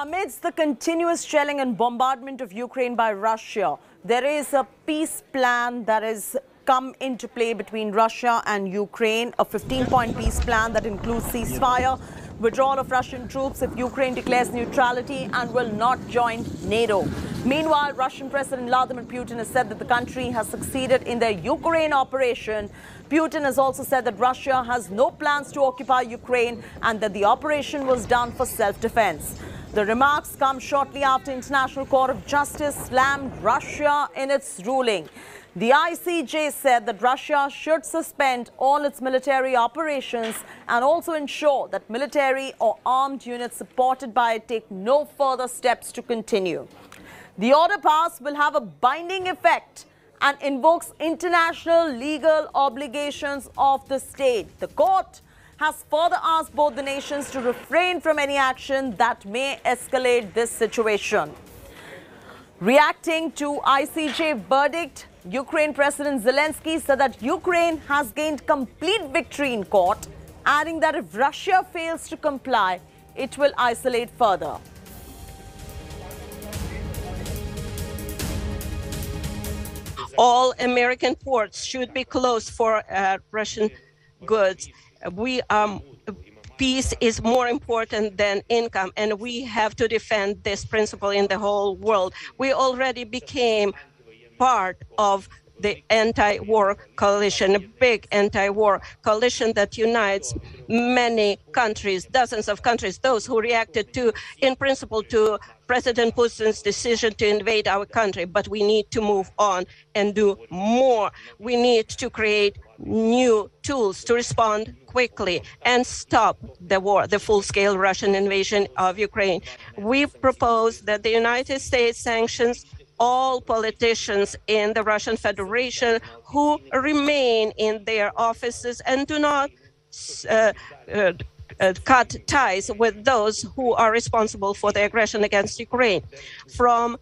Amidst the continuous shelling and bombardment of Ukraine by Russia, there is a peace plan that has come into play between Russia and Ukraine, a 15-point peace plan that includes ceasefire, withdrawal of Russian troops if Ukraine declares neutrality and will not join NATO. Meanwhile, Russian President Vladimir Putin has said that the country has succeeded in their Ukraine operation. Putin has also said that Russia has no plans to occupy Ukraine and that the operation was done for self-defense. The remarks come shortly after International Court of Justice slammed Russia in its ruling. The ICJ said that Russia should suspend all its military operations and also ensure that military or armed units supported by it take no further steps to continue. The order passed will have a binding effect and invokes international legal obligations of the state. The court has further asked both the nations to refrain from any action that may escalate this situation. Reacting to ICJ verdict, Ukraine President Zelenskyy said that Ukraine has gained complete victory in court, adding that if Russia fails to comply, it will isolate further. All American ports should be closed for Russian goods. Peace is more important than income, and we have to defend this principle in the whole world. We already became part of the anti-war coalition, a big anti-war coalition that unites many countries, dozens of countries, those who reacted to, in principle, to President Putin's decision to invade our country. But we need to move on and do more. We need to create new tools to respond quickly and stop the war, the full-scale Russian invasion of Ukraine. We've proposed that the United States sanctions all politicians in the Russian Federation who remain in their offices and do not cut ties with those who are responsible for the aggression against Ukraine. From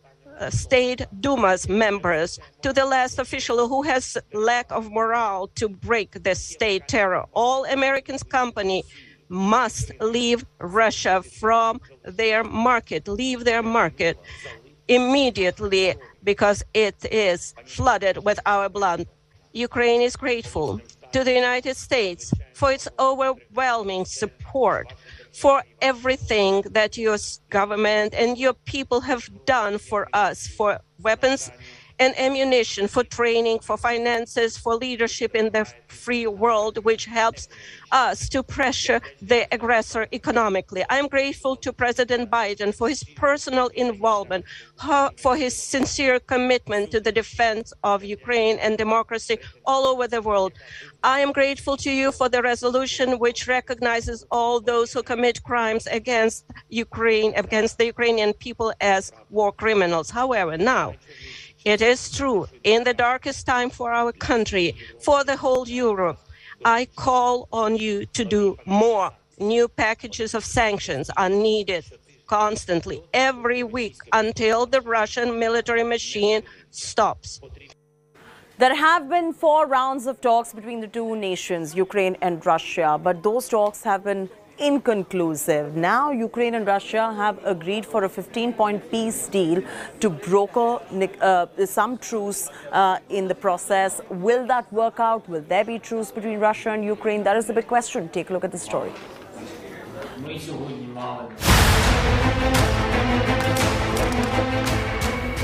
State Duma's members to the last official who has lack of morale to break the state terror. All American companies must leave Russia from their market, leave their market immediately, because it is flooded with our blood. Ukraine is grateful to the United States for its overwhelming support, for everything that your government and your people have done for us, for weapons and ammunition, for training, for finances, for leadership in the free world, which helps us to pressure the aggressor economically. I'm grateful to President Biden for his personal involvement, for his sincere commitment to the defense of Ukraine and democracy all over the world. I am grateful to you for the resolution which recognizes all those who commit crimes against Ukraine, against the Ukrainian people as war criminals. However, now, it is true, in the darkest time for our country, for the whole Europe, I call on you to do more. New packages of sanctions are needed constantly, every week, until the Russian military machine stops. There have been 4 rounds of talks between the two nations, Ukraine and Russia, but those talks have been inconclusive. Now, Ukraine and Russia have agreed for a 15-point peace deal to broker some truce in the process. Will that work out? Will there be truce between Russia and Ukraine? That is the big question. Take a look at the story.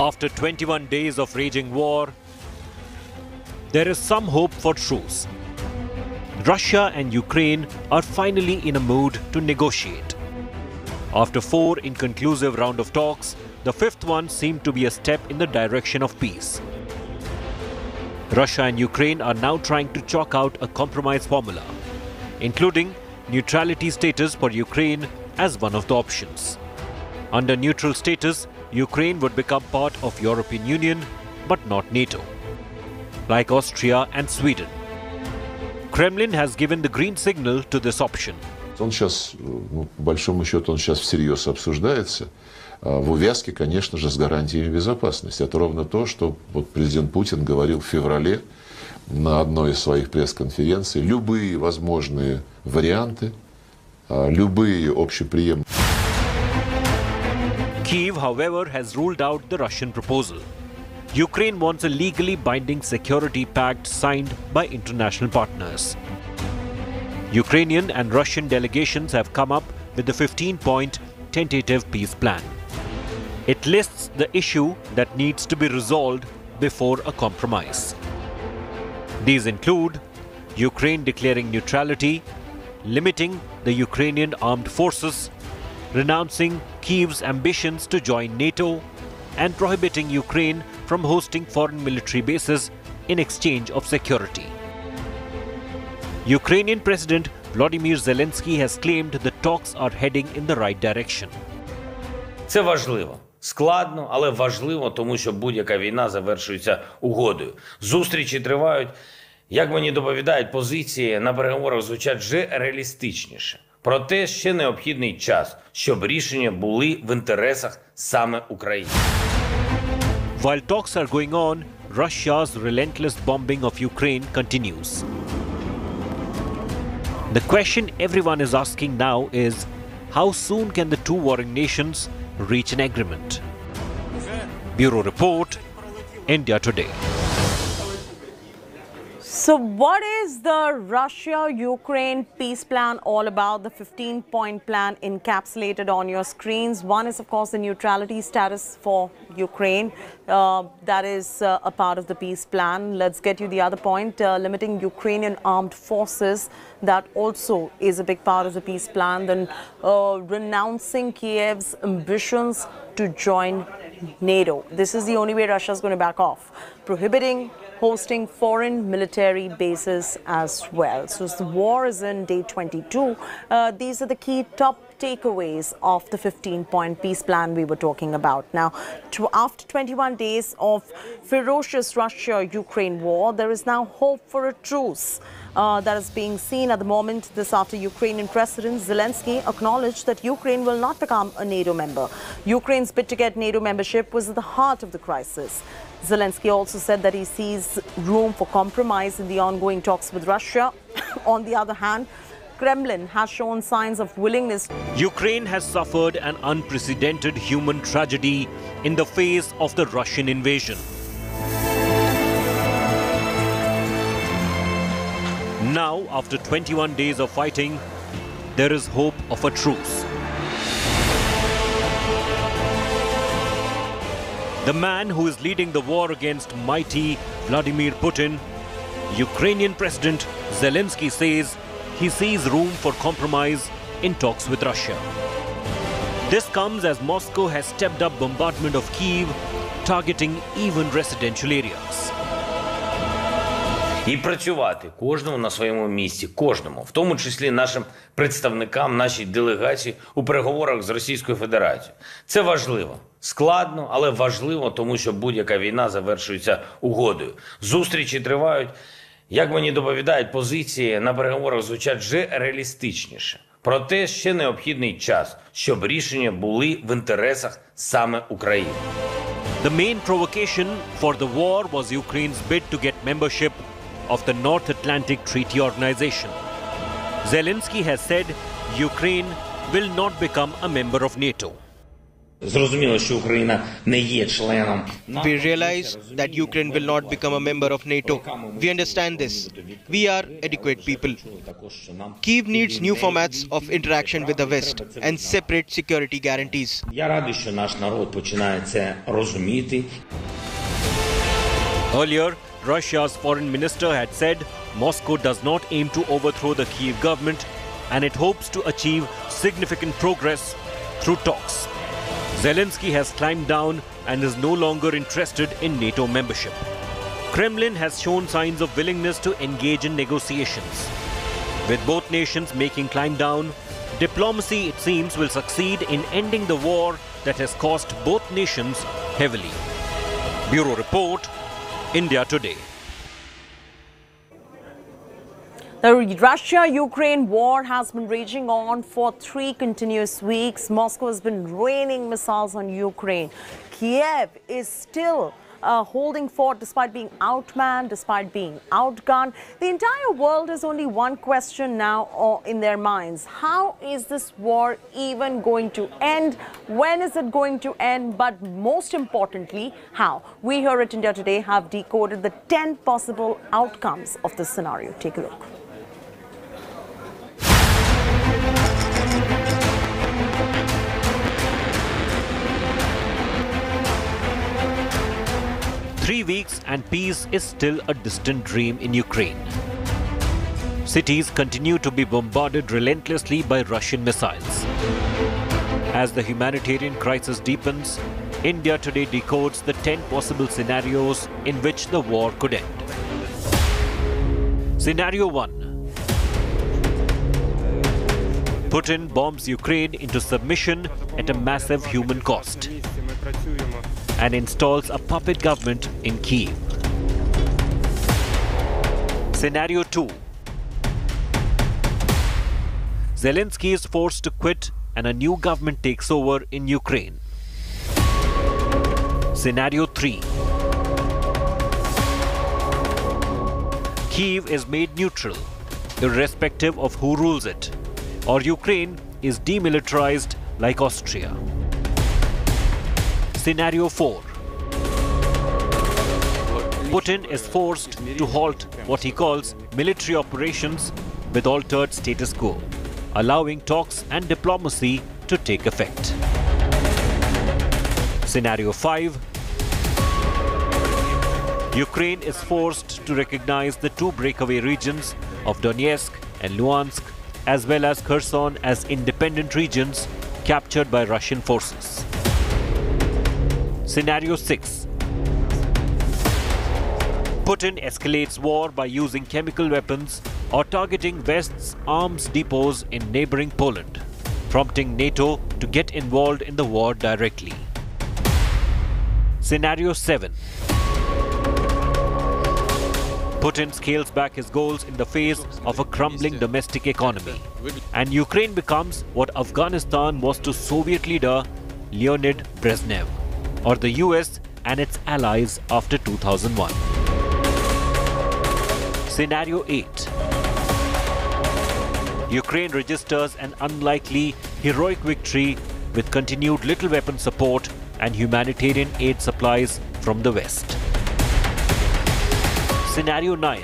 After 21 days of raging war, there is some hope for truce. Russia and Ukraine are finally in a mood to negotiate. After 4 inconclusive rounds of talks, the 5th one seemed to be a step in the direction of peace. Russia and Ukraine are now trying to chalk out a compromise formula, including neutrality status for Ukraine as one of the options. Under neutral status, Ukraine would become part of European Union, but not NATO, like Austria and Sweden. Kremlin has given the green signal to this option. Он сейчас, по большому счету, он сейчас всерьез обсуждается в увязке, конечно же, с гарантиями безопасности. Это ровно то, что вот президент Путин говорил в феврале на одной из своих пресс-конференций. Любые возможные варианты, любые общеприемлемые. Kyiv, however, has ruled out the Russian proposal. Ukraine wants a legally binding security pact signed by international partners. Ukrainian and Russian delegations have come up with the 15-point tentative peace plan. It lists the issue that needs to be resolved before a compromise. These include Ukraine declaring neutrality, limiting the Ukrainian armed forces, renouncing Kyiv's ambitions to join NATO, and prohibiting Ukraine from hosting foreign military bases in exchange of security. Ukrainian President Volodymyr Zelenskyy has claimed the talks are heading in the right direction. Це важливо. Складно, але важливо, тому що будь-яка війна завершується угодою. Зустрічі тривають, як мені доповідають, позиції на переговорах звучать вже реалістичніше. Проте ще необхідний час, щоб рішення були в інтересах саме України. While talks are going on, Russia's relentless bombing of Ukraine continues. The question everyone is asking now is, how soon can the two warring nations reach an agreement? Bureau Report, India Today. So what is the Russia-Ukraine peace plan all about? The 15-point plan encapsulated on your screens. One is, of course, the neutrality status for Ukraine. That is a part of the peace plan. Let's get you the other point, limiting Ukrainian armed forces. That also is a big part of the peace plan. Then renouncing Kiev's ambitions to join NATO. This is the only way Russia is going to back off. Prohibiting hosting foreign military bases as well. So the war is in day 22. These are the key top takeaways of the 15-point peace plan we were talking about. Now, after 21 days of ferocious Russia-Ukraine war, there is now hope for a truce. That is being seen at the moment. This after Ukrainian President Zelenskyy acknowledged that Ukraine will not become a NATO member. Ukraine's bid to get NATO membership was at the heart of the crisis. Zelenskyy also said that he sees room for compromise in the ongoing talks with Russia. On the other hand, Kremlin has shown signs of willingness. Ukraine has suffered an unprecedented human tragedy in the face of the Russian invasion. Now, after 21 days of fighting, there is hope of a truce. The man who is leading the war against mighty Vladimir Putin, Ukrainian President Zelenskyy, says he sees room for compromise in talks with Russia. This comes as Moscow has stepped up bombardment of Kyiv, targeting even residential areas. І працювати кожному на своєму місці, кожному, в тому числі нашим представникам, нашій делегації у переговорах з Російською Федерацією. Це важливо. Складно, але важливо, тому що будь-яка війна завершується угодою. Зустрічі тривають, як мені доповідають, позиції на переговорах звучать вже реалістичніше. Проте ще необхідний час, щоб рішення були в інтересах саме України. The main provocation for the war was Ukraine's bid to get membership of the North Atlantic Treaty Organization. Zelenskyy has said Ukraine will not become a member of NATO. Зрозуміло, що Україна не є членом. We realize that Ukraine will not become a member of NATO. We understand this. We are adequate people. Kyiv needs new formats of interaction with the West and separate security guarantees. Я радий, що наш народ починає це розуміти. Earlier, Russia's foreign minister had said Moscow does not aim to overthrow the Kyiv government and it hopes to achieve significant progress through talks. Zelenskyy has climbed down and is no longer interested in NATO membership. Kremlin has shown signs of willingness to engage in negotiations. With both nations making climb down, diplomacy, it seems, will succeed in ending the war that has cost both nations heavily. Bureau Report, India Today. The Russia-Ukraine war has been raging on for 3 continuous weeks. Moscow has been raining missiles on Ukraine. Kiev is still holding fort despite being outmanned, despite being outgunned. The entire world has only one question now in their minds. How is this war even going to end? When is it going to end? But most importantly, how? We here at India Today have decoded the 10 possible outcomes of this scenario. Take a look. Three weeks and peace is still a distant dream in Ukraine. Cities continue to be bombarded relentlessly by Russian missiles. As the humanitarian crisis deepens, India Today decodes the 10 possible scenarios in which the war could end. Scenario 1. Putin bombs Ukraine into submission at a massive human cost and installs a puppet government in Kyiv. Scenario 2. Zelenskyy is forced to quit and a new government takes over in Ukraine. Scenario 3. Kyiv is made neutral, irrespective of who rules it, or Ukraine is demilitarized like Austria. Scenario 4. Putin is forced to halt what he calls military operations with altered status quo, allowing talks and diplomacy to take effect. Scenario 5. Ukraine is forced to recognize the two breakaway regions of Donetsk and Luhansk, as well as Kherson, as independent regions captured by Russian forces. Scenario 6. Putin escalates war by using chemical weapons or targeting West's arms depots in neighboring Poland, prompting NATO to get involved in the war directly. Scenario 7. Putin scales back his goals in the face of a crumbling domestic economy, and Ukraine becomes what Afghanistan was to Soviet leader Leonid Brezhnev, or the US and its allies after 2001. Scenario 8. Ukraine registers an unlikely heroic victory with continued little weapon support and humanitarian aid supplies from the West. Scenario 9.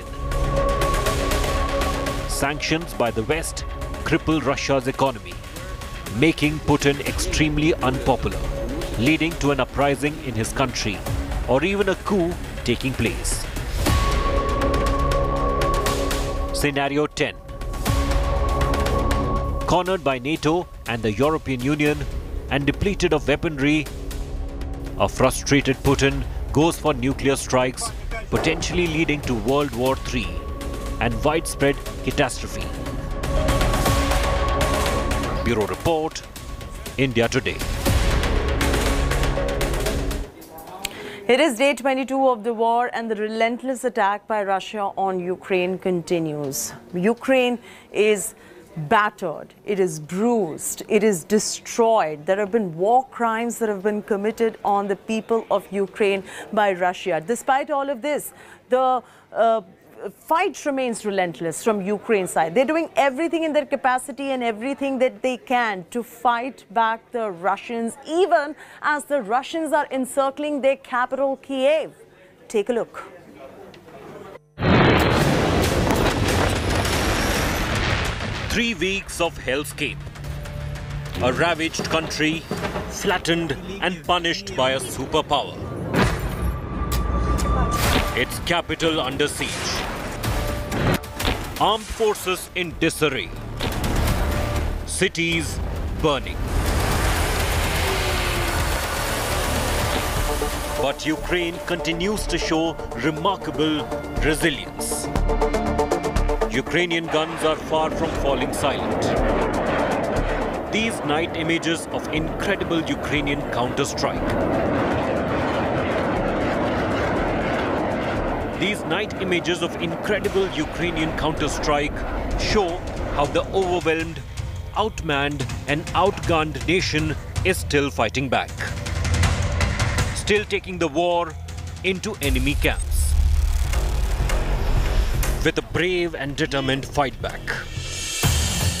Sanctions by the West cripple Russia's economy, making Putin extremely unpopular, leading to an uprising in his country or even a coup taking place. Scenario 10. Cornered by NATO and the European Union and depleted of weaponry, a frustrated Putin goes for nuclear strikes, potentially leading to World War III and widespread catastrophe. Bureau Report, India Today. It is day 22 of the war and the relentless attack by Russia on Ukraine continues. Ukraine is battered, it is bruised, it is destroyed. There have been war crimes that have been committed on the people of Ukraine by Russia. Despite all of this, the fight remains relentless from Ukraine's side. They're doing everything in their capacity and everything that they can to fight back the Russians, even as the Russians are encircling their capital, Kiev. Take a look. Three weeks of hellscape. A ravaged country, flattened and punished by a superpower. Its capital under siege. Armed forces in disarray. Cities burning. But Ukraine continues to show remarkable resilience. Ukrainian guns are far from falling silent. These night images of incredible Ukrainian counter-strike. These night images of incredible Ukrainian counter-strike show how the overwhelmed, outmanned and outgunned nation is still fighting back. Still taking the war into enemy camps. With a brave and determined fight back.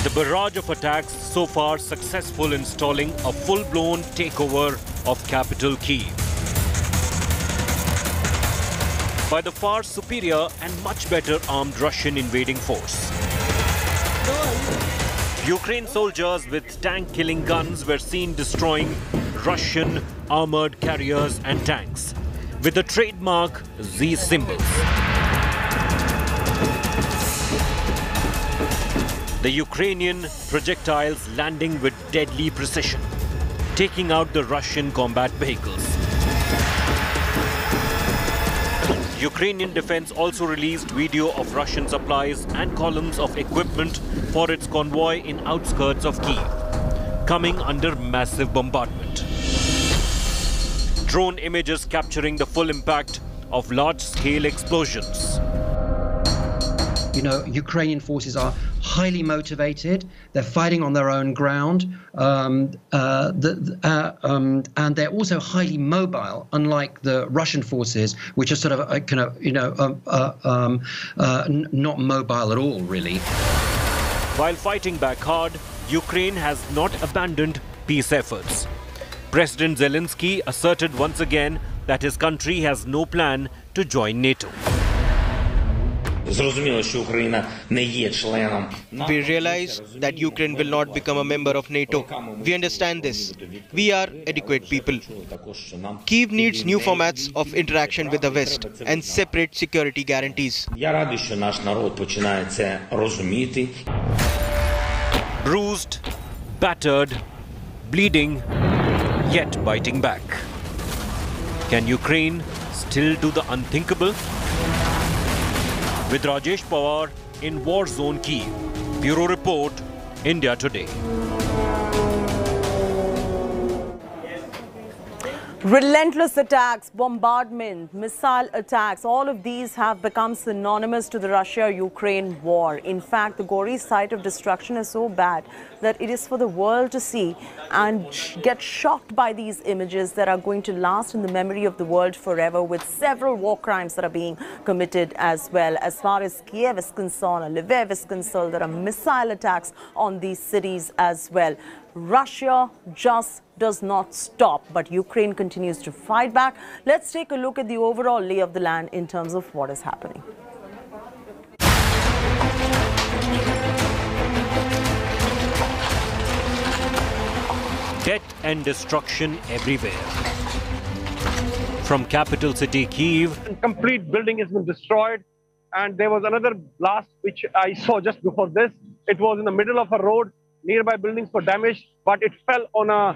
The barrage of attacks so far successful in stalling a full-blown takeover of capital Kyiv. By the far superior and much better armed Russian invading force. Ukraine soldiers with tank-killing guns were seen destroying Russian armored carriers and tanks with the trademark Z symbols. The Ukrainian projectiles landing with deadly precision, taking out the Russian combat vehicles. Ukrainian defense also released video of Russian supplies and columns of equipment for its convoy in outskirts of Kyiv, coming under massive bombardment. Drone images capturing the full impact of large-scale explosions. You know, Ukrainian forces are highly motivated. They're fighting on their own ground, and they're also highly mobile, unlike the Russian forces, which are sort of not mobile at all, really. While fighting back hard, Ukraine has not abandoned peace efforts. President Zelenskyy asserted once again that his country has no plan to join NATO. We realize that Ukraine will not become a member of NATO. We understand this. We are adequate people. Kyiv needs new formats of interaction with the West and separate security guarantees. Bruised, battered, bleeding, yet biting back. Can Ukraine still do the unthinkable? With Rajesh Pawar in War Zone Kyiv. Bureau Report, India Today. Relentless attacks, bombardment, missile attacks, all of these have become synonymous to the Russia-Ukraine war. In fact, the gory sight of destruction is so bad that it is for the world to see and get shocked by these images that are going to last in the memory of the world forever, with several war crimes that are being committed as well. As far as Kiev is concerned, Lviv is concerned, there are missile attacks on these cities as well. Russia just does not stop, but Ukraine continues to fight back. Let's take a look at the overall lay of the land in terms of what is happening. Death and destruction everywhere. From capital city Kyiv. A complete building has been destroyed, and there was another blast which I saw just before this. It was in the middle of a road. Nearby buildings were damaged, but it fell on a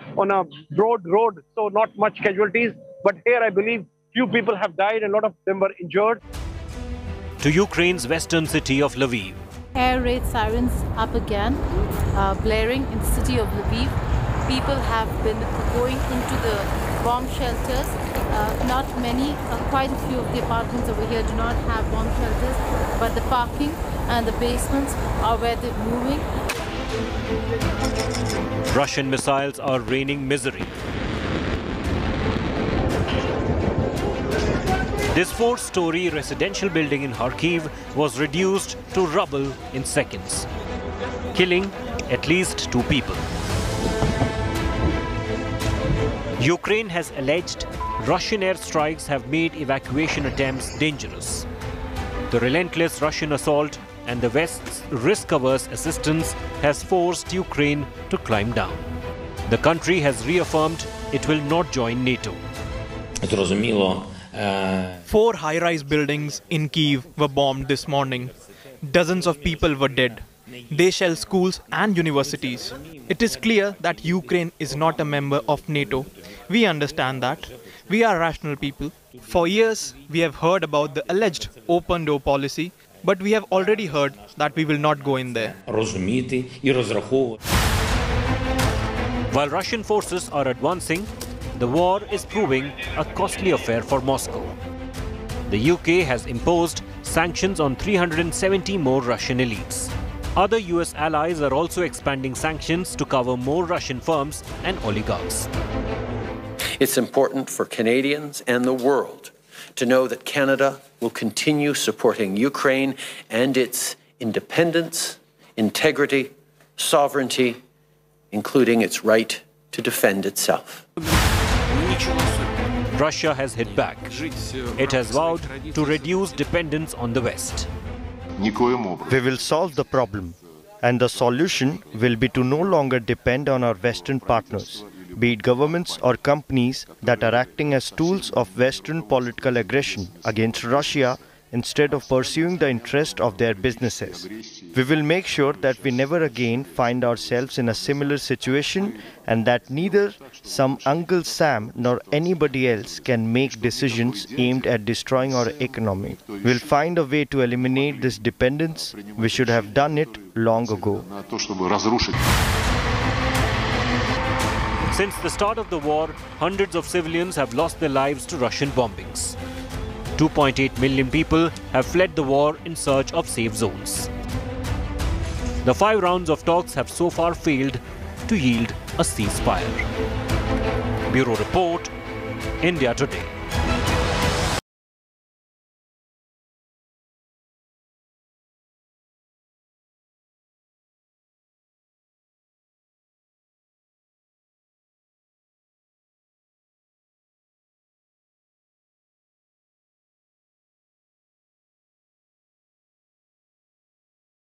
broad road, so not much casualties. But here I believe few people have died and a lot of them were injured. To Ukraine's western city of Lviv. Air raid sirens up again, blaring in the city of Lviv. People have been going into the bomb shelters. Not many, quite a few of the apartments over here do not have bomb shelters, but the parking and the basements are where they're moving. Russian missiles are raining misery. This four-story residential building in Kharkiv was reduced to rubble in seconds, killing at least 2 people. Ukraine has alleged Russian airstrikes have made evacuation attempts dangerous. The relentless Russian assault and the West's risk-averse assistance has forced Ukraine to climb down. The country has reaffirmed it will not join NATO. 4 high-rise buildings in Kyiv were bombed this morning. Dozens of people were dead. They shell schools and universities. It is clear that Ukraine is not a member of NATO. We understand that. We are rational people. For years, we have heard about the alleged open door policy, but we have already heard that we will not go in there. While Russian forces are advancing, the war is proving a costly affair for Moscow. The UK has imposed sanctions on 370 more Russian elites. Other US allies are also expanding sanctions to cover more Russian firms and oligarchs. It's important for Canadians and the world to know that Canada will continue supporting Ukraine and its independence, integrity, sovereignty, including its right to defend itself. Russia has hit back. It has vowed to reduce dependence on the West. We will solve the problem, and the solution will be to no longer depend on our Western partners, be it governments or companies that are acting as tools of Western political aggression against Russia instead of pursuing the interest of their businesses. We will make sure that we never again find ourselves in a similar situation, and that neither some Uncle Sam nor anybody else can make decisions aimed at destroying our economy. We'll find a way to eliminate this dependence. We should have done it long ago. Since the start of the war, hundreds of civilians have lost their lives to Russian bombings. 2.8 million people have fled the war in search of safe zones. The 5 rounds of talks have so far failed to yield a ceasefire. Bureau Report, India Today.